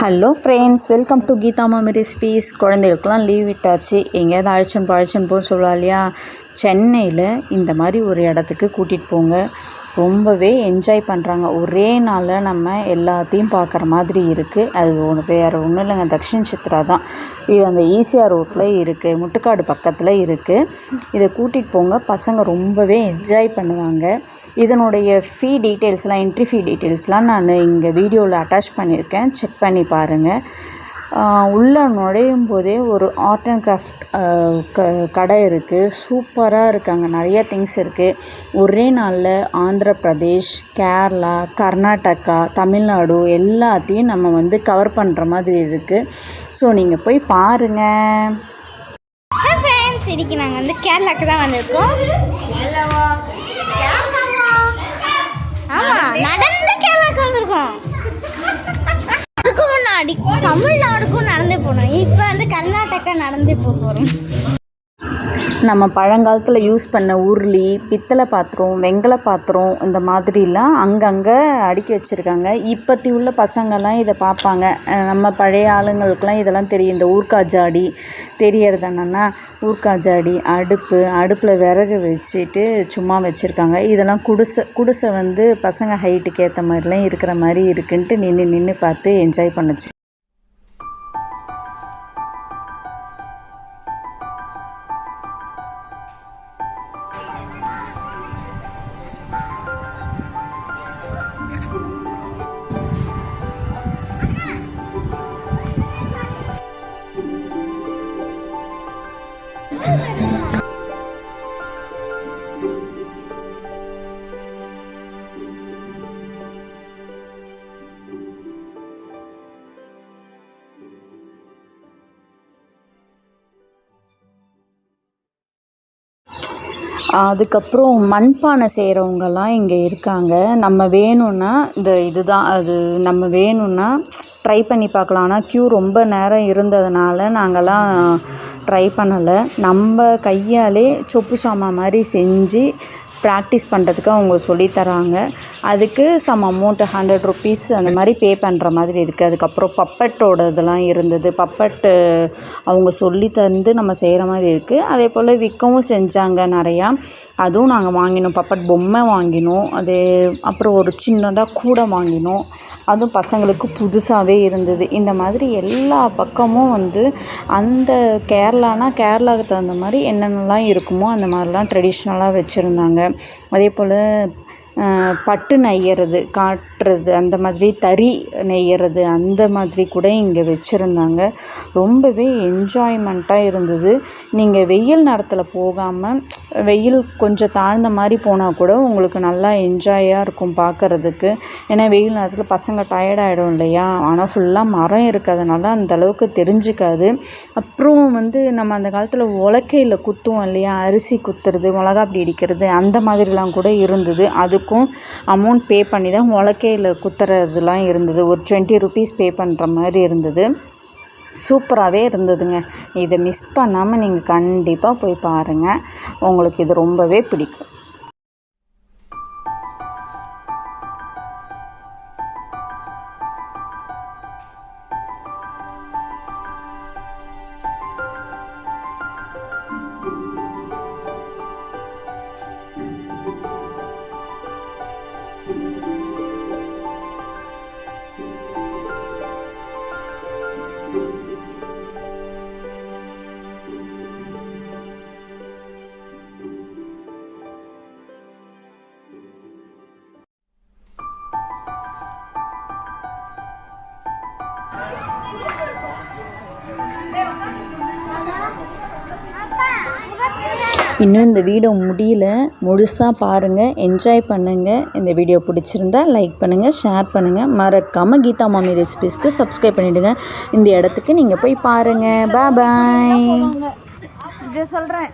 Hello friends, welcome to Geetha Mami recipes. குழந்தைகளுக்கெல்லாம் leave விட்டாச்சு, எங்கேயாவது அழைச்சின்னு போக சொல்லலாம் இல்லையா. சென்னையில் இந்த மாதிரி ஒரு இடத்துக்கு கூட்டிகிட்டு போங்க. ரொம்பவே என்ஜாய் பண்ணுறாங்க. ஒரே நாளில் நம்ம எல்லாத்தையும் பார்க்குற மாதிரி இருக்குது. அது வேறு ஒன்றும் இல்லைங்க, தக்ஷின் சித்ரா தான். இது அந்த ஈசிஆர் ரோட்டில் இருக்குது, முட்டுக்காடு பக்கத்தில் இருக்குது. இதை கூட்டிகிட்டு போங்க, பசங்க ரொம்பவே என்ஜாய் பண்ணுவாங்க. இதனுடைய ஃபீ டீட்டெயில்ஸ்லாம், என்ட்ரி ஃபீ டீட்டெயில்ஸ்லாம் நான் இங்கே வீடியோவில் அட்டாச் பண்ணியிருக்கேன், செக் பண்ணி பாருங்கள். உள்ளே நுழையும் போதே ஒரு ஆர்ட் அண்ட் கிராஃப்ட் கடை இருக்குது. சூப்பராக இருக்குது, அங்கே நிறைய திங்ஸ் இருக்குது. ஒரே நாளில் ஆந்திர பிரதேஷ், கேரளா, கர்நாடகா, தமிழ்நாடு எல்லாத்தையும் நம்ம கவர் பண்ணுற மாதிரி இருக்குது. ஸோ நீங்கள் போய் பாருங்கள். ஃப்ரெண்ட்ஸ், இன்றைக்கி நாங்கள் கேரளாவுக்கு தான் வந்திருக்கோம். ஆமாம், நடந்து கேரளாவுக்கு வந்திருக்கோம். அதுக்கு முன்னாடி தமிழ்நாடுக்கும் நடந்தே போனோம். இப்போ கர்நாடகா நடந்தே போகிறோம். நம்ம பழங்காலத்தில் யூஸ் பண்ண உருளி, பித்தளை பாத்திரம், வெங்கல பாத்திரம், இந்த மாதிரிலாம் அங்கங்கே அடுக்கி வச்சுருக்காங்க. இப்போத்தி உள்ள பசங்கள்லாம் இதை பார்ப்பாங்க. நம்ம பழைய ஆளுங்களுக்கெல்லாம் இதெல்லாம் தெரியும். இந்த ஊர்க்கா ஜாடி தெரியறது என்னென்னா, ஊர்க்கா ஜாடி, அடுப்பில் விறகு வச்சுட்டு சும்மா வச்சுருக்காங்க. இதெல்லாம் குடிசை பசங்க ஹைட்டுக்கு ஏற்ற மாதிரிலாம் இருக்கிற மாதிரி இருக்குன்ட்டு நின்று பார்த்து என்ஜாய் பண்ணுச்சு. அதுக்கப்புறம் மண்பானை செய்கிறவங்கெல்லாம் இங்கே இருக்காங்க. நம்ம வேணும்னா நம்ம வேணும்னா ட்ரை பண்ணி பார்க்கலாம். ஆனால் க்யூ ரொம்ப நேரம் இருந்ததுனால நாங்கள்லாம் ட்ரை பண்ணலை. நம்ம கையாலே சொப்பு சாமான் மாதிரி செஞ்சு ப்ராக்டிஸ் பண்ணுறதுக்கு அவங்க சொல்லித்தராங்க. அதுக்கு சம் அமௌண்ட் 100 rupees அந்த மாதிரி பே பண்ணுற மாதிரி இருக்குது. அதுக்கப்புறம் பப்பட்டோட இதெல்லாம் இருந்தது. பப்பட்டு அவங்க சொல்லி தந்து நம்ம செய்கிற மாதிரி இருக்குது. அதே போல் விற்கவும் செஞ்சாங்க நிறையா. அதுவும் நாங்கள் வாங்கினோம். பப்பட் பொம்மை வாங்கினோம். அப்புறம் ஒரு சின்னதாக கூடை வாங்கினோம். அதுவும் பசங்களுக்கு புதுசாகவே இருந்தது. இந்த மாதிரி எல்லா பக்கமும் அந்த கேரளாவுக்கு தகுந்த மாதிரி என்னென்னலாம் இருக்குமோ அந்த மாதிரிலாம் ட்ரெடிஷ்னலாக வச்சுருந்தாங்க. அதே போல் பட்டு நெய்யறது, காட்டுறது, அந்த மாதிரி தறி நெய்யறது, அந்த மாதிரி கூட இங்கே வச்சுருந்தாங்க. ரொம்பவே என்ஜாய்மெண்ட்டாக இருந்தது. நீங்கள் வெயில் நேரத்தில் போகாமல் வெயில் கொஞ்சம் தாழ்ந்த மாதிரி போனால் கூட உங்களுக்கு நல்லா என்ஜாயாக இருக்கும் பார்க்குறதுக்கு. ஏன்னா வெயில் நேரத்தில் பசங்க டயர்டாகிடும் இல்லையா. ஆனால் ஃபுல்லாக மரம் இருக்கிறதுனால அந்தளவுக்கு தெரிஞ்சுக்காது. அப்புறம் நம்ம அந்த காலத்தில் உலக்கையில் குத்துவோம் இல்லையா, அரிசி குத்துறது, மிளகாப்பொடி இடிக்கிறது, அந்த மாதிரிலாம் கூட இருந்தது. அதுக்கும் அமௌண்ட் பே பண்ணி தான் உலக்கையில் குத்துறதுலாம் இருந்தது. ஒரு 20 rupees பே பண்ணுற மாதிரி இருந்தது. சூப்பராகவே இருந்ததுங்க. இதை மிஸ் பண்ணாமல் நீங்கள் கண்டிப்பாக போய் பாருங்கள், உங்களுக்கு இது ரொம்பவே பிடிக்கும். இன்னும் இந்த வீடியோ முடியல, முழுசாக பாருங்கள், என்ஜாய் பண்ணுங்கள். இந்த வீடியோ பிடிச்சிருந்தா லைக் பண்ணுங்கள், ஷேர் பண்ணுங்கள். மறக்காமல் கீதா மாமி ரெசிபீஸ்க்கு சப்ஸ்கிரைப் பண்ணிவிடுங்க. இந்த இடத்துக்கு நீங்கள் போய் பாருங்கள். பாய். இதை சொல்கிறேன்.